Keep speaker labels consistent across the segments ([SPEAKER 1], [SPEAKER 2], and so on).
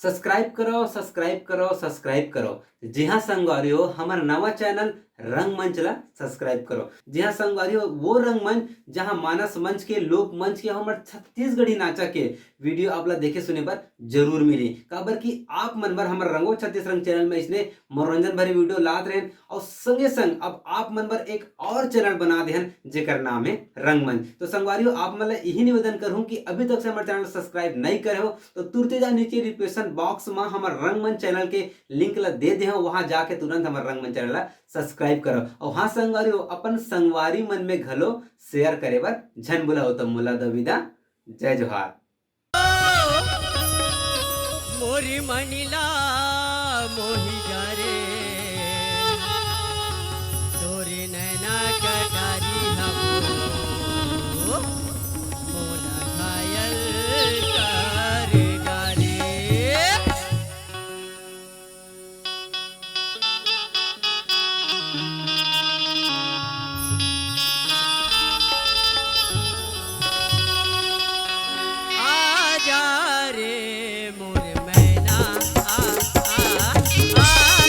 [SPEAKER 1] Subscribe करो, subscribe करो, subscribe करो। जी हाँ संगवारियों, हमारा नवा चैनल रंगमंच ला सब्सक्राइब करो। जी हाँ संगवारियों, वो रंगमंच जहाँ मानस मंच के, लोक मंच के, हमारे छत्तीसगढ़ी नाचा के वीडियो आपला देखे सुने पर जरूर मिली। काबर कि आप मन बर हमारे रंगो छत्तीस रंग चैनल में इसने मनोरंजन भरी वीडियो लात रहे और संगे संग अब आप मन बर एक और चैनल बना दे जेकर नाम है रंगमंच। तो संगवारियों, आप मन यही निवेदन करूँ कि अभी तक से हमारे चैनल सब्सक्राइब नहीं करे हो तो तुरंत जा नीचे डिस्क्रिप्शन बॉक्स में हमारे रंगमंच चैनल के लिंक ला दे दे, वहां जाके तुरंत हमारे रंगमंच चैनल ला सब्सक्राइब करो। और हाँ संगवारी, अपन संगवारी मन में घलो शेयर करे बर झन बुलाओ। तो मुला दविदा, जय जोहार।
[SPEAKER 2] मोरी मणिला मोही जा रे, तोरी नैना कटारी हमो मोला घायल कर डाले। आजा रे मोर मैना आ आ आ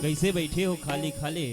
[SPEAKER 3] कैसे बैठे हो खाली खाली